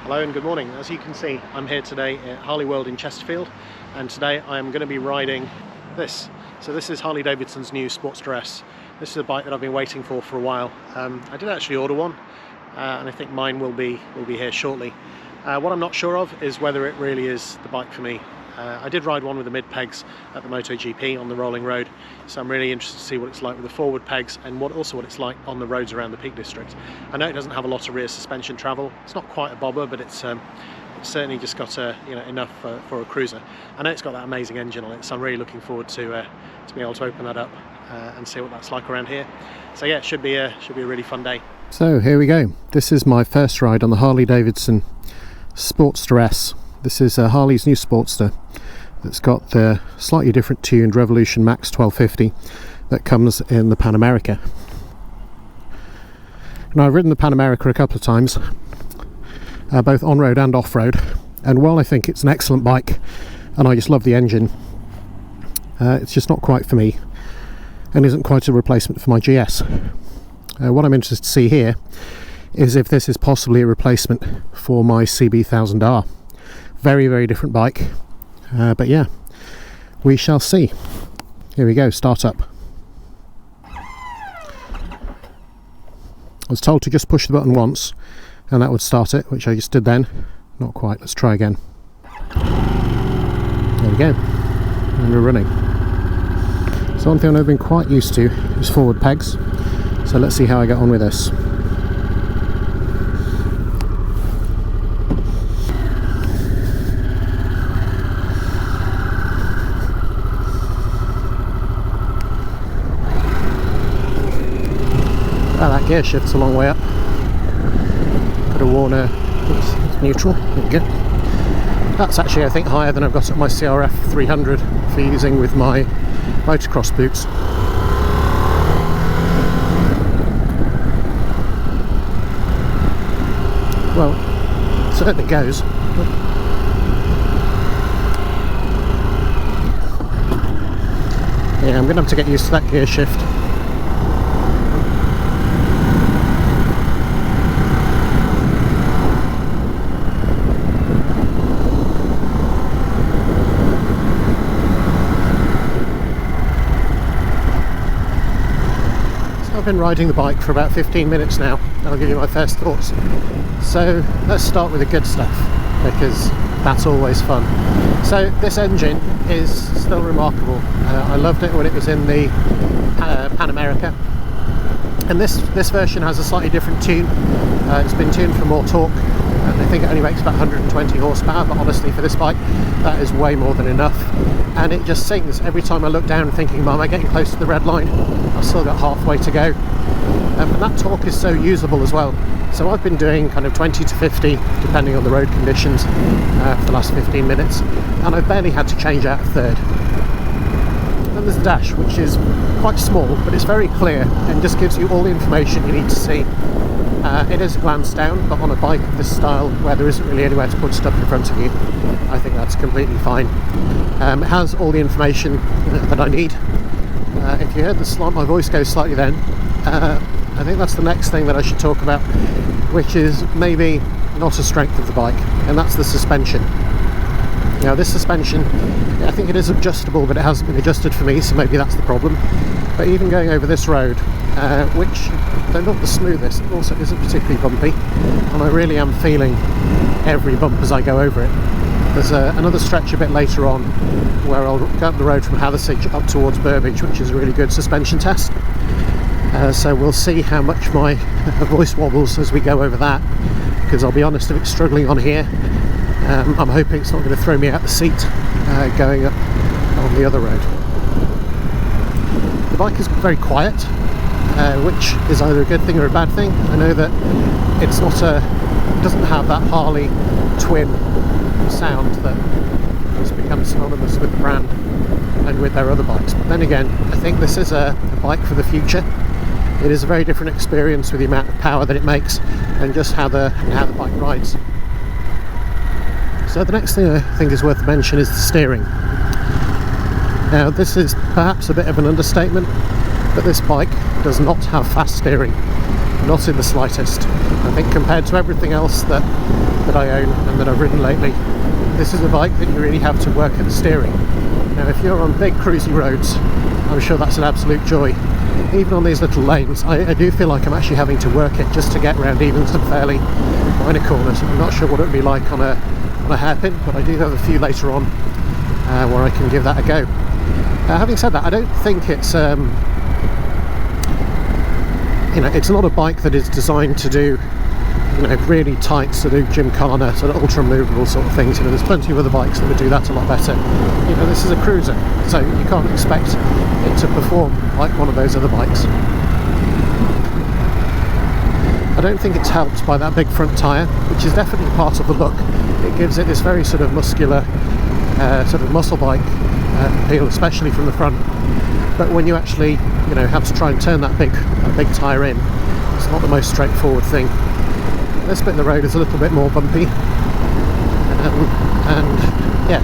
Hello and good morning. As you can see, I'm here today at Harley World in Chesterfield, and today I'm going to be riding this. So this is Harley Davidson's new Sportster S. This is a bike that I've been waiting for a while. I did actually order one, and I think mine will be here shortly. What I'm not sure of is whether it really is the bike for me. I did ride one with the mid pegs at the MotoGP on the rolling road, so I'm really interested to see what it's like with the forward pegs and what it's like on the roads around the Peak District. I know it doesn't have a lot of rear suspension travel. It's not quite a bobber, but it's certainly just got enough for a cruiser. I know it's got that amazing engine on it, so I'm really looking forward to be able to open that up and see what that's like around here. So yeah, it should be a really fun day. So here we go. This is my first ride on the Harley Davidson Sportster S. This is Harley's new Sportster that's got the slightly different tuned Revolution Max 1250 that comes in the Pan America. Now, I've ridden the Pan America a couple of times, both on-road and off-road, and while I think it's an excellent bike and I just love the engine, it's just not quite for me and isn't quite a replacement for my GS. What I'm interested to see here is if this is possibly a replacement for my CB1000R. Very, very different bike, but yeah, we shall see. Here we go, start up. I was told to just push the button once and that would start it, which I just did then. Not quite, let's try again. There we go, and we're running. So one thing I've never been quite used to is forward pegs, so let's see how I get on with this. Well, that gear shift's a long way up. Could have worn it's neutral. There we go. That's actually, I think, higher than I've got at my CRF 300 for using with my motocross boots. Well, it certainly goes. Yeah, I'm going to have to get used to that gear shift. I've been riding the bike for about 15 minutes now, and I'll give you my first thoughts. So let's start with the good stuff, because that's always fun. So this engine is still remarkable. I loved it when it was in the Pan America, and this version has a slightly different tune. It's been tuned for more torque, and I think it only makes about 120 horsepower, but honestly for this bike that is way more than enough, and it just sings every time I look down thinking, am I getting close to the red line? I've still got halfway to go, and that torque is so usable as well. So I've been doing kind of 20 to 50 depending on the road conditions for the last 15 minutes, and I've barely had to change out a third. Then there's the dash, which is quite small, but it's very clear and just gives you all the information you need to see. It is a glance down, but on a bike of this style where there isn't really anywhere to put stuff in front of you, I think that's completely fine. It has all the information that I need. If you heard my voice go slightly then, I think that's the next thing that I should talk about, which is maybe not a strength of the bike, and that's the suspension. Now this suspension, I think it is adjustable, but it hasn't been adjusted for me, so maybe that's the problem. But even going over this road, which they're not the smoothest, it also isn't particularly bumpy, and I really am feeling every bump as I go over it. There's another stretch a bit later on where I'll go up the road from Hathersage up towards Burbage, which is a really good suspension test. So we'll see how much my voice wobbles as we go over that, because I'll be honest, if it's struggling on here, I'm hoping it's not going to throw me out the seat going up on the other road. The bike is very quiet, which is either a good thing or a bad thing. I know that it doesn't have that Harley twin sound that has become synonymous with the brand and with their other bikes, but then again, I think this is a bike for the future. It is a very different experience with the amount of power that it makes and just how the bike rides. So the next thing I think is worth mention is the steering. Now this is perhaps a bit of an understatement, but this bike does not have fast steering, not in the slightest. I think compared to everything else that that I own and that I've ridden lately. This is a bike that you really have to work at the steering. Now if you're on big cruisy roads, I'm sure that's an absolute joy. Even on these little lanes, I do feel like I'm actually having to work it just to get around even some fairly minor corners. I'm not sure what it would be like on a hairpin, but I do have a few later on where I can give that a go. Having said that, I don't think it's it's not a bike that is designed to do really tight sort of gymkhana, sort of ultra movable sort of things. There's plenty of other bikes that would do that a lot better. This is a cruiser, so you can't expect it to perform like one of those other bikes. I don't think it's helped by that big front tyre, which is definitely part of the look. It gives it this very sort of muscular, sort of muscle bike appeal, especially from the front. But when you actually, have to try and turn that big tyre in, it's not the most straightforward thing. This bit of the road is a little bit more bumpy, and yeah,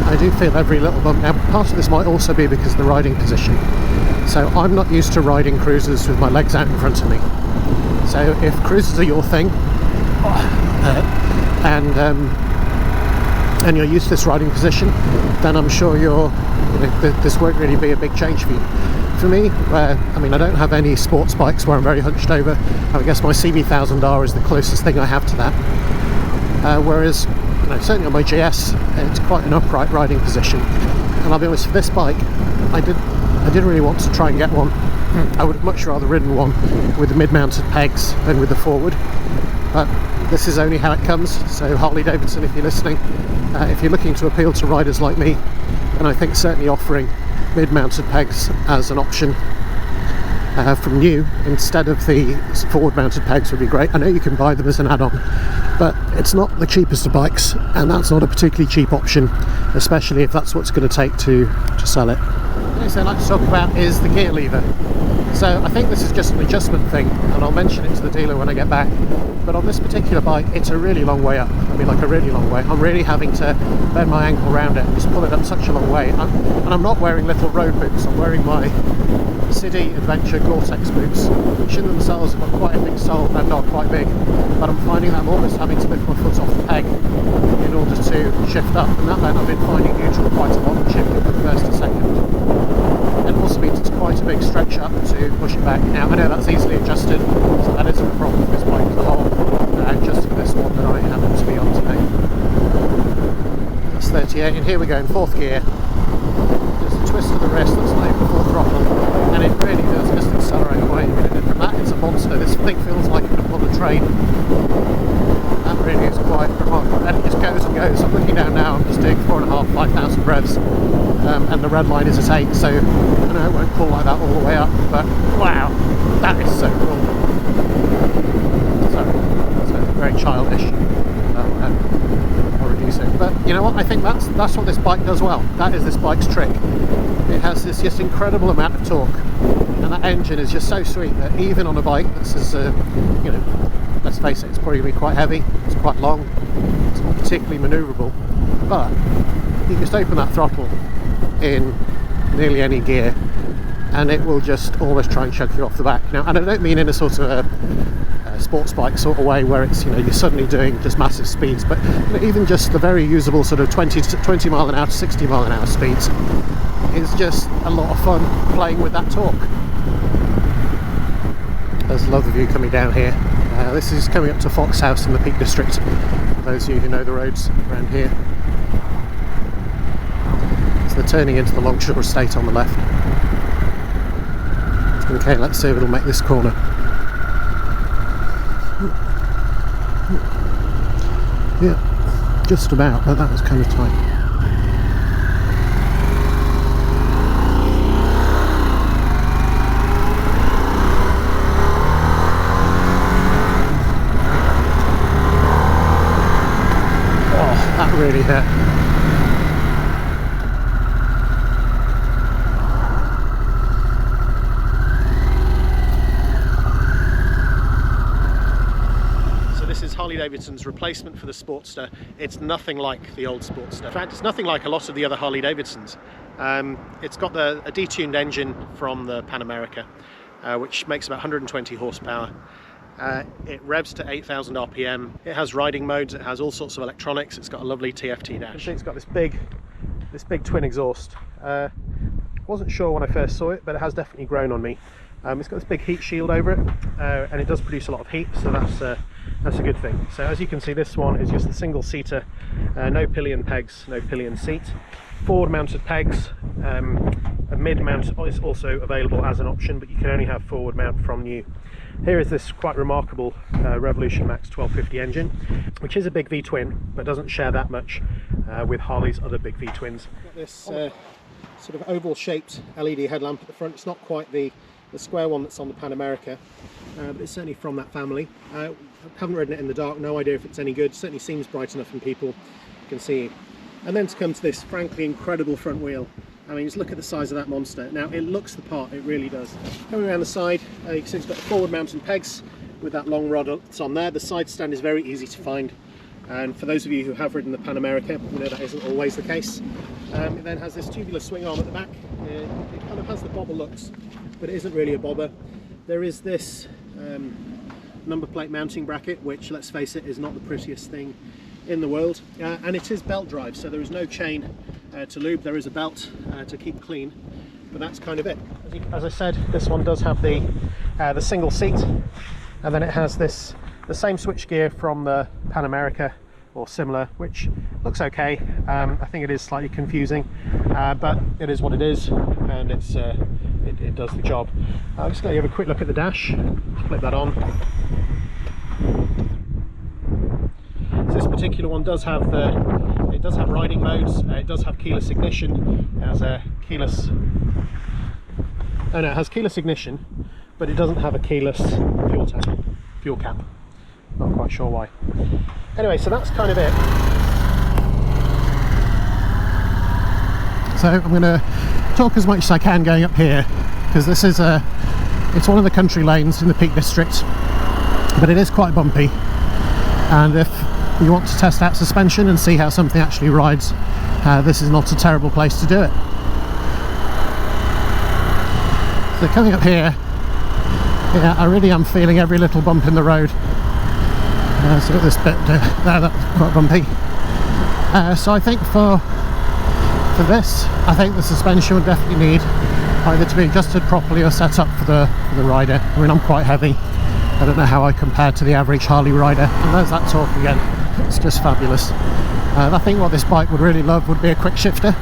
I do feel every little bump. Now, part of this might also be because of the riding position. So I'm not used to riding cruisers with my legs out in front of me. So if cruisers are your thing, and you're used to this riding position, then I'm sure this won't really be a big change for you. For me, I don't have any sports bikes where I'm very hunched over. I guess my CB1000R is the closest thing I have to that. Whereas, certainly on my GS, it's quite an upright riding position. And I'll be honest, for this bike, I didn't really want to try and get one. I would have much rather ridden one with the mid-mounted pegs than with the forward. But this is only how it comes. So Harley Davidson, if you're listening, if you're looking to appeal to riders like me, then I think certainly offering mid-mounted pegs as an option from new instead of the forward-mounted pegs would be great. I know you can buy them as an add-on, but it's not the cheapest of bikes, and that's not a particularly cheap option, especially if that's what it's going to take to sell it. The next thing I'd like to talk about is the gear lever. So I think this is just an adjustment thing, and I'll mention it to the dealer when I get back. But on this particular bike, it's a really long way up. Like a really long way. I'm really having to bend my ankle around it and just pull it up such a long way. And I'm not wearing little road boots. I'm wearing my City Adventure Gore-Tex boots, which in themselves have got quite a big sole and are quite big. But I'm finding that I'm almost having to lift my foot off the peg in order to shift up. And that meant I've been finding neutral quite a lot and shifting from first to second. And also means it's quite a big stretch up to push it back. Now I know that's easily adjusted, so that isn't a problem with this bike as a whole, just for this one that I happen to be on today. That's 38, and here we go in fourth gear. Just a twist of the wrist, that's not even full throttle, and it really does just accelerate away. From that, it's a monster. This thing feels like it could pull a train. That really is quite remarkable. And it just goes and goes. I'm looking down now, I'm just doing 4,500, 5,000 revs. And the red line is at 8, so I know it won't pull like that all the way up, but wow, that is so cool. So very childish. I'll reduce it. But you know what, I think that's what this bike does well. That is this bike's trick. It has this just incredible amount of torque, and that engine is just so sweet that even on a bike that's as, let's face it, it's probably going to be quite heavy, it's quite long, it's not particularly manoeuvrable, but you just open that throttle in nearly any gear and it will just almost try and chuck you off the back. Now, and I don't mean in a sort of a sports bike sort of way where it's, you're suddenly doing just massive speeds, but even just the very usable sort of 20 mile an hour to 60 mile an hour speeds is just a lot of fun playing with that torque. There's a lovely view coming down here. This is coming up to Fox House in the Peak District, for those of you who know the roads around here. So they're turning into the Longshore Estate on the left. Okay, let's see if it'll make this corner. Yeah, just about, but that was kind of tight. That really hurt. So this is Harley Davidson's replacement for the Sportster. It's nothing like the old Sportster. In fact, it's nothing like a lot of the other Harley Davidsons. It's got a detuned engine from the Pan America, which makes about 120 horsepower. It revs to 8,000 RPM. It has riding modes, it has all sorts of electronics, it's got a lovely TFT dash. It's got this big twin exhaust. Wasn't sure when I first saw it, but it has definitely grown on me. It's got this big heat shield over it, and it does produce a lot of heat, so that's a good thing. So as you can see, this one is just a single seater, no pillion pegs, no pillion seat, forward mounted pegs. A mid mount is also available as an option, but you can only have forward mount from new. Here is this quite remarkable Revolution Max 1250 engine, which is a big V-twin, but doesn't share that much with Harley's other big V-twins. Got this sort of oval shaped LED headlamp at the front. It's not quite the square one that's on the Pan America, but it's certainly from that family. I haven't ridden it in the dark, no idea if it's any good. Certainly seems bright enough and people can see. And then to come to this frankly incredible front wheel. I mean, just look at the size of that monster. Now, it looks the part, it really does. Coming around the side, you can see it's got forward mounting pegs with that long rod that's on there. The side stand is very easy to find. And for those of you who have ridden the Pan America, you know that isn't always the case. It then has this tubular swing arm at the back. It kind of has the bobber looks, but it isn't really a bobber. There is this number plate mounting bracket, which, let's face it, is not the prettiest thing in the world, and it is belt drive, so there is no chain to lube. There is a belt to keep clean, but that's kind of it. As I said, this one does have the single seat, and then it has the same switch gear from the Pan America or similar, which looks okay. I think it is slightly confusing, but it is what it is, and it does the job. I'm just going to have a quick look at the dash. Flip that on. This particular one does have riding modes. It does have keyless ignition. It has a keyless. Oh no, it has keyless ignition, but it doesn't have a keyless fuel cap. Not quite sure why. Anyway, so that's kind of it. So I'm going to talk as much as I can going up here, because this is it's one of the country lanes in the Peak District, but it is quite bumpy, and if you want to test out suspension and see how something actually rides, this is not a terrible place to do it. So coming up here, yeah, I really am feeling every little bump in the road. So this bit there, that's quite bumpy. So I think for this, I think the suspension would definitely need either to be adjusted properly or set up for the rider. I mean, I'm quite heavy. I don't know how I compare to the average Harley rider. And there's that torque again. It's just fabulous. I think what this bike would really love would be a quick shifter.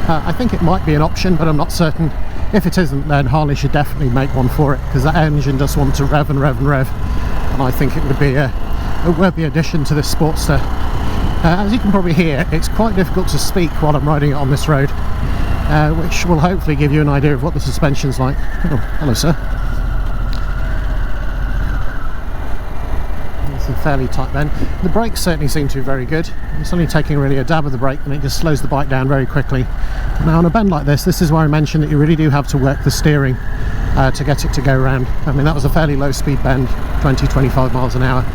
I think it might be an option, but I'm not certain. If it isn't, then Harley should definitely make one for it, because that engine does want to rev and rev and rev, and I think it would be a worthy addition to this Sportster. As you can probably hear, it's quite difficult to speak while I'm riding it on this road, which will hopefully give you an idea of what the suspension's like. Oh, hello sir. It's a fairly tight bend. The brakes certainly seem to be very good. It's only taking really a dab of the brake and it just slows the bike down very quickly. Now on a bend like this is where I mentioned that you really do have to work the steering to get it to go around. I mean, that was a fairly low speed bend, 20-25 miles an hour,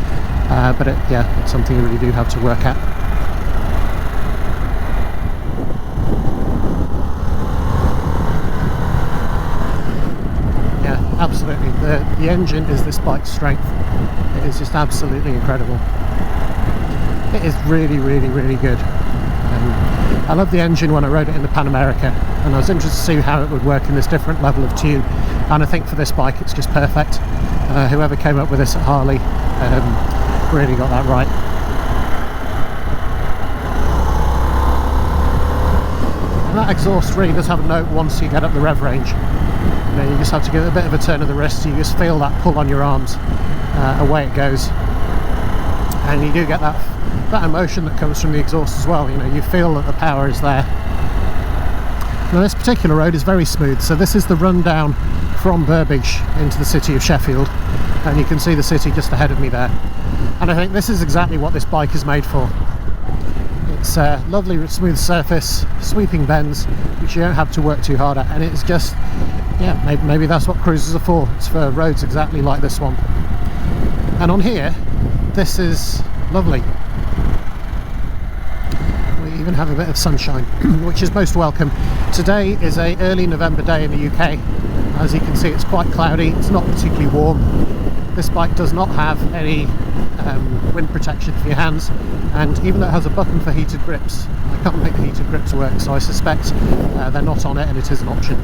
but it's something you really do have to work at. Yeah, absolutely. The engine is this bike's strength. It is just absolutely incredible. It is really, really, really good. I love the engine when I rode it in the Pan America, and I was interested to see how it would work in this different level of tune, and I think for this bike it's just perfect. Whoever came up with this at Harley really got that right. And that exhaust really does have a note once you get up the rev range. You know, you just have to give it a bit of a turn of the wrist, so you just feel that pull on your arms, away it goes, and you do get that emotion that comes from the exhaust as well. You know, you feel that the power is there. Now this particular road is very smooth, so this is the run down from Burbage into the city of Sheffield, and you can see the city just ahead of me there, and I think this is exactly what this bike is made for. It's a lovely smooth surface, sweeping bends which you don't have to work too hard at, and it's just, yeah, maybe that's what cruisers are for. It's for roads exactly like this one. And on here, this is lovely. We even have a bit of sunshine, which is most welcome. Today is a early November day in the UK, As you can see, it's quite cloudy, it's not particularly warm. This bike does not have any wind protection for your hands, and even though it has a button for heated grips, I can't make the heated grips work, so I suspect they're not on it and it is an option.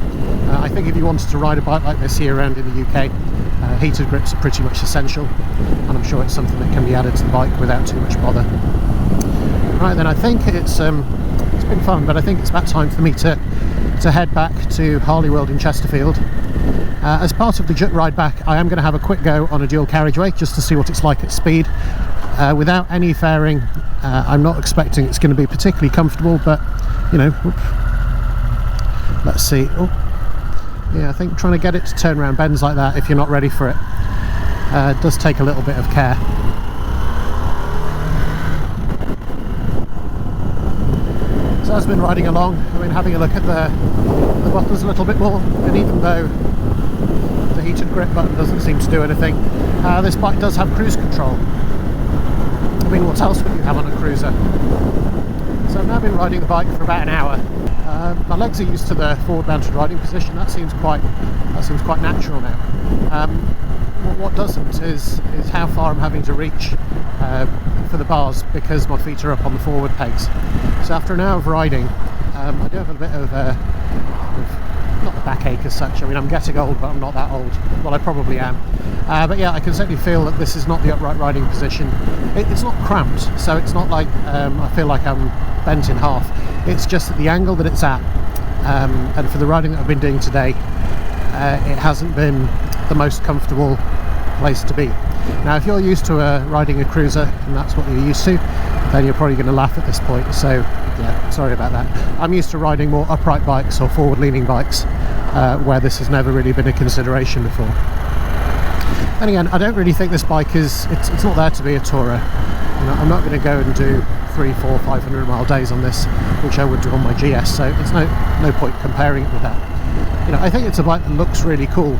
I think if you wanted to ride a bike like this year round in the UK, heated grips are pretty much essential, and I'm sure it's something that can be added to the bike without too much bother. Right then, I think it's been fun, but I think it's about time for me to head back to Harley World in Chesterfield. As part of the ride back, I am going to have a quick go on a dual carriageway just to see what it's like at speed. Without any fairing, I'm not expecting it's going to be particularly comfortable, but you know, let's see. Oh, yeah, I think trying to get it to turn around bends like that if you're not ready for it does take a little bit of care. So as I've been riding along, I've been having a look at the buttons a little bit more, and even though the heated grip button doesn't seem to do anything, this bike does have cruise control. I mean, what else would you have on a cruiser? So I've now been riding the bike for about an hour. My legs are used to the forward mounted riding position. That seems quite natural now. What doesn't is how far I'm having to reach for the bars, because my feet are up on the forward pegs. So after an hour of riding, I do have a bit of not a backache as such. I mean, I'm getting old, but I'm not that old. Well, I probably am. But yeah, I can certainly feel that this is not the upright riding position. It's not cramped, so it's not like I feel like I'm bent in half. It's just at the angle that it's at, and for the riding that I've been doing today, it hasn't been the most comfortable place to be. Now, if you're used to riding a cruiser and that's what you're used to, then you're probably going to laugh at this point, so yeah, sorry about that. I'm used to riding more upright bikes or forward leaning bikes where this has never really been a consideration before. And again, I don't really think this bike it's not there to be a tourer. You know, I'm not going to go and do 300, 400, 500 mile days on this, which I would do on my GS, so it's no point comparing it with that. You know, I think it's a bike that looks really cool,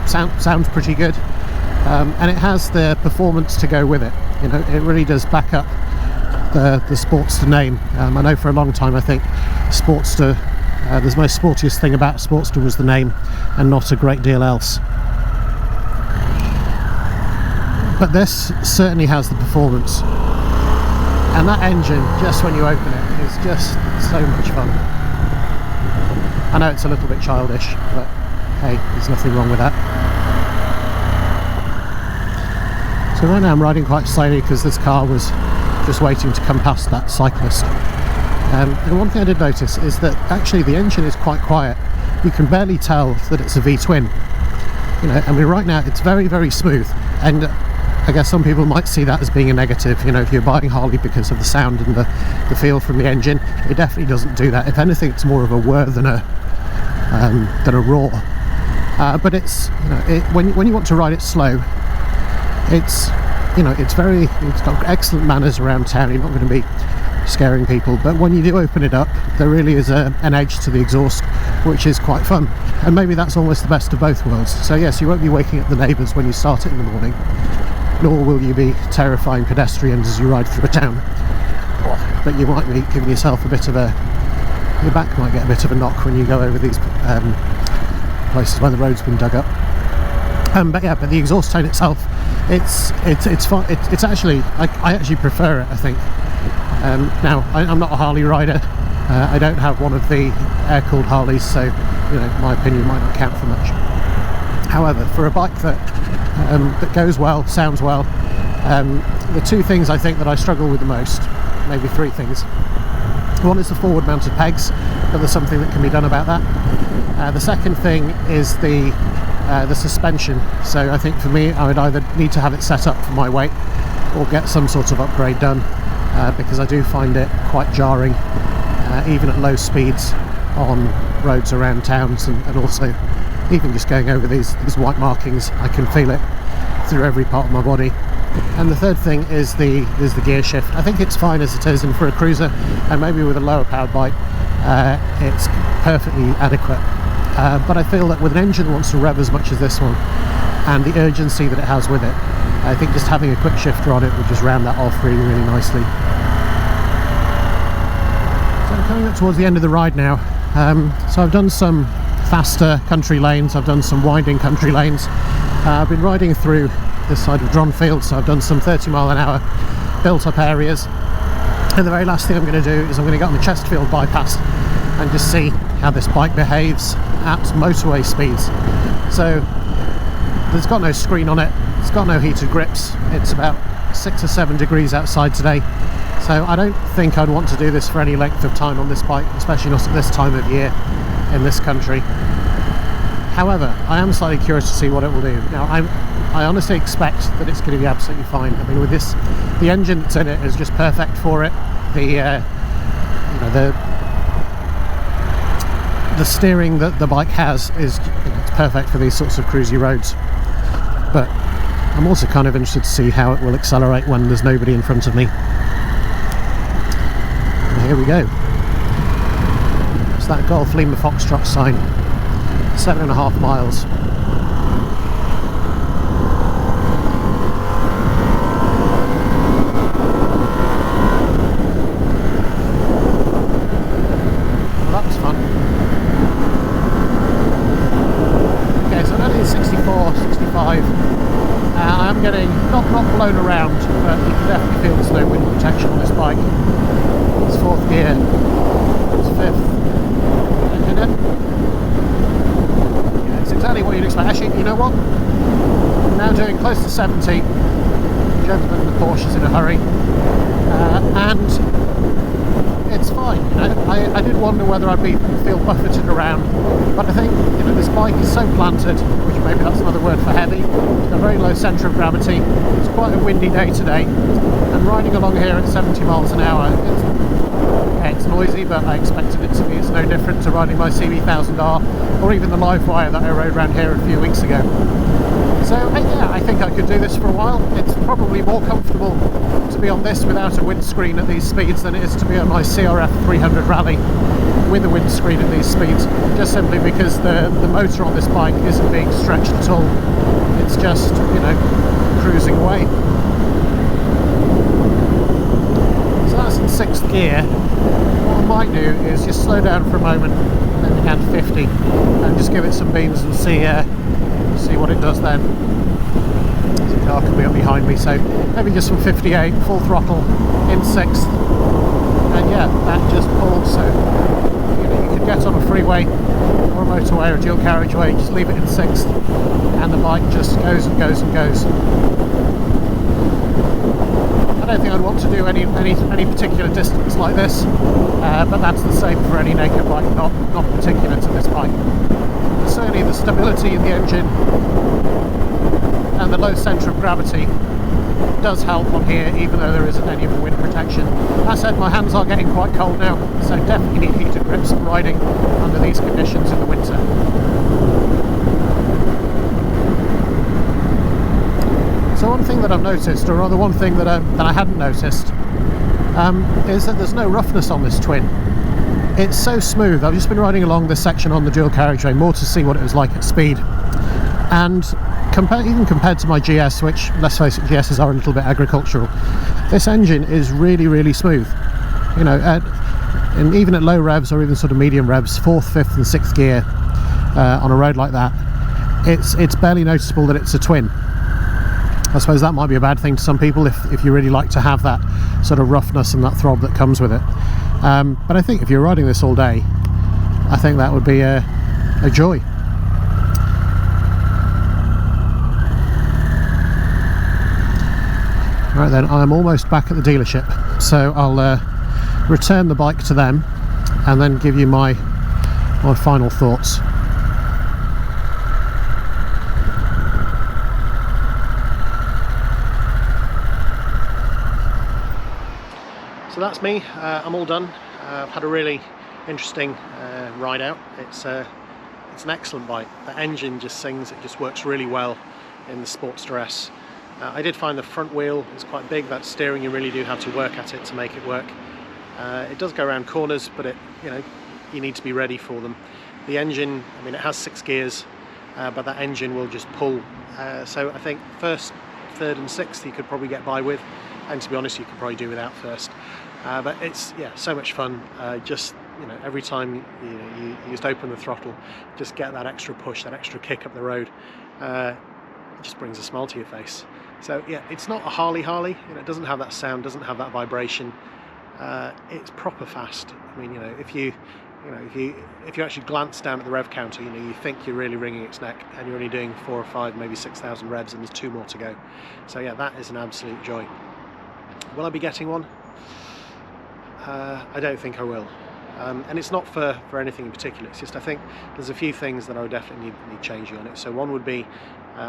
sounds pretty good, and it has the performance to go with it. You know, it really does back up the Sportster name. I know for a long time I think Sportster, the most sportiest thing about Sportster was the name and not a great deal else. But this certainly has the performance, and that engine, just when you open it, is just so much fun. I know it's a little bit childish, but hey, there's nothing wrong with that. So right now I'm riding quite slowly because this car was just waiting to come past that cyclist. And one thing I did notice is that actually the engine is quite quiet. You can barely tell that it's a V-twin. You know, I mean, right now it's very, very smooth, and I guess some people might see that as being a negative. You know, if you're buying Harley because of the sound and the feel from the engine, it definitely doesn't do that. If anything, it's more of a whir than a roar. But it's, you know, when you want to ride it slow, it's, you know, it's got excellent manners around town. You're not going to be scaring people, but when you do open it up, there really is an edge to the exhaust, which is quite fun. And maybe that's almost the best of both worlds. So yes, you won't be waking up the neighbours when you start it in the morning, nor will you be terrifying pedestrians as you ride through a town. But you might be giving yourself a bit of your back might get a bit of a knock when you go over these places where the road's been dug up. But yeah, but the exhaust tone itself, it's fun. It's actually, I actually prefer it, I think. Now, I'm not a Harley rider. I don't have one of the air-cooled Harleys, so you know, my opinion might not count for much. However, for a bike that goes well, sounds well, the two things I think that I struggle with the most, maybe three things. One is the forward mounted pegs, but there's something that can be done about that. The second thing is the suspension. So I think for me, I would either need to have it set up for my weight or get some sort of upgrade done, because I do find it quite jarring, even at low speeds on roads around towns, and also even just going over these white markings, I can feel it through every part of my body. And the third thing is the gear shift. I think it's fine as it is, and for a cruiser, and maybe with a lower powered bike, it's perfectly adequate. But I feel that with an engine that wants to rev as much as this one, and the urgency that it has with it, I think just having a quick shifter on it would just round that off really, really nicely. So I'm coming up towards the end of the ride now. So I've done some faster country lanes, I've done some winding country lanes. I've been riding through this side of Dronfield, so I've done some 30-mile-an-hour built-up areas. And the very last thing I'm going to do is I'm going to get on the Chesterfield bypass and just see how this bike behaves at motorway speeds. So there's got no screen on it, it's got no heated grips, it's about 6 or 7 degrees outside today, so I don't think I'd want to do this for any length of time on this bike, especially not at this time of year in this country. However, I am slightly curious to see what it will do. Now, I honestly expect that it's going to be absolutely fine. I mean, with this, the engine that's in it is just perfect for it. The steering that the bike has is it's perfect for these sorts of cruisy roads. But I'm also kind of interested to see how it will accelerate when there's nobody in front of me. And here we go. It's that Golf Lima Foxtrot sign. 7.5 miles. Well, that was fun. Okay, so I'm only 64, 65. I'm getting not blown around, but you can definitely feel there's no wind protection on this bike. It's 4th gear. It's 5th. Engine it. Exactly what you'd expect. Actually, you know what? I'm now doing close to 70. Gentleman in the Porsche's in a hurry, and it's fine. You know, I did wonder whether I'd feel buffeted around, but I think this bike is so planted, which maybe that's another word for heavy. A very low centre of gravity. It's quite a windy day today, and riding along here at 70 miles an hour, it's noisy, but I expected it to be. It's no different to riding my CB1000R or even the live wire that I rode around here a few weeks ago. So yeah, I think I could do this for a while. It's probably more comfortable to be on this without a windscreen at these speeds than it is to be on my CRF 300 Rally with a windscreen at these speeds, just simply because the motor on this bike isn't being stretched at all. It's just, cruising away. So that's in 6th gear. What I might do is just slow down for a moment, then down to 50, and just give it some beans and see what it does then. There's a car coming up behind me, so maybe just from 58, full throttle in 6th, and yeah, that just pulls. So you could get on a freeway or a motorway or a dual carriageway, just leave it in 6th, and the bike just goes and goes and goes. I don't think I'd want to do any particular distance like this, but that's the same for any naked bike, not particular to this bike. But certainly the stability in the engine and the low centre of gravity does help on here, even though there isn't any of the wind protection. That said, my hands are getting quite cold now, so definitely need heated grips for riding under these conditions in the winter. So one thing that I've noticed, or rather one thing that I hadn't noticed, is that there's no roughness on this twin. It's so smooth. I've just been riding along this section on the dual carriageway more to see what it was like at speed, and even compared to my GS, which, let's face it, GSs are a little bit agricultural, this engine is really, really smooth. And even at low revs or even sort of medium revs, 4th, 5th and 6th gear on a road like that, it's barely noticeable that it's a twin. I suppose that might be a bad thing to some people if you really like to have that sort of roughness and that throb that comes with it. But I think if you're riding this all day, I think that would be a joy. Right then, I'm almost back at the dealership, so I'll return the bike to them and then give you my final thoughts. So that's me. I'm all done. I've had a really interesting ride out. It's an excellent bike. The engine just sings. It just works really well in the Sportster S. I did find the front wheel is quite big. That steering, you really do have to work at it to make it work. It does go around corners, but you need to be ready for them. The engine, I mean, it has 6 gears, but that engine will just pull. So I think 1st, 3rd and 6th you could probably get by with, and to be honest, you could probably do without 1st. But it's so much fun. Just you know, every time you just open the throttle, just get that extra push, that extra kick up the road. It just brings a smile to your face. So yeah, it's not a Harley, you know, it doesn't have that sound, doesn't have that vibration. It's proper fast. I mean, you know, if you actually glance down at the rev counter, you know, you think you're really wringing its neck, and you're only doing 4 or 5, maybe 6,000 revs, and there's 2 more to go. So yeah, that is an absolute joy. Will I be getting one? I don't think I will. And it's not for anything in particular. It's just I think there's a few things that I would definitely need changing on it. So one would be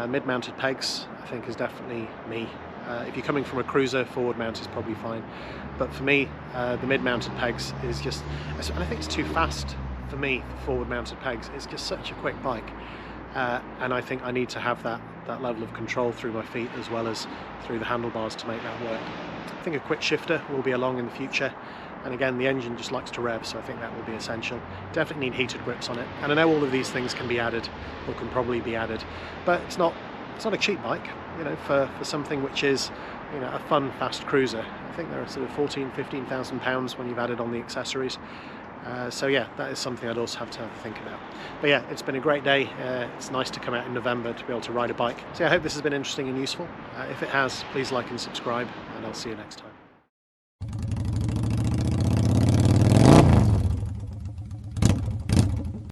mid-mounted pegs. I think is definitely me. If you're coming from a cruiser, forward mount is probably fine. But for me, the mid-mounted pegs is just, and I think it's too fast for me, for forward-mounted pegs. It's just such a quick bike. And I think I need to have that level of control through my feet as well as through the handlebars to make that work. I think a quick shifter will be along in the future. And again, the engine just likes to rev, so I think that will be essential. Definitely need heated grips on it. And I know all of these things can be added, or can probably be added, but it's not a cheap bike, you know, for something which is, you know, a fun, fast cruiser. I think they're sort of 15,000 pounds when you've added on the accessories. So yeah, that is something I'd also have to think about. But yeah, it's been a great day. It's nice to come out in November to be able to ride a bike. So yeah, I hope this has been interesting and useful. If it has, please like and subscribe, and I'll see you next time.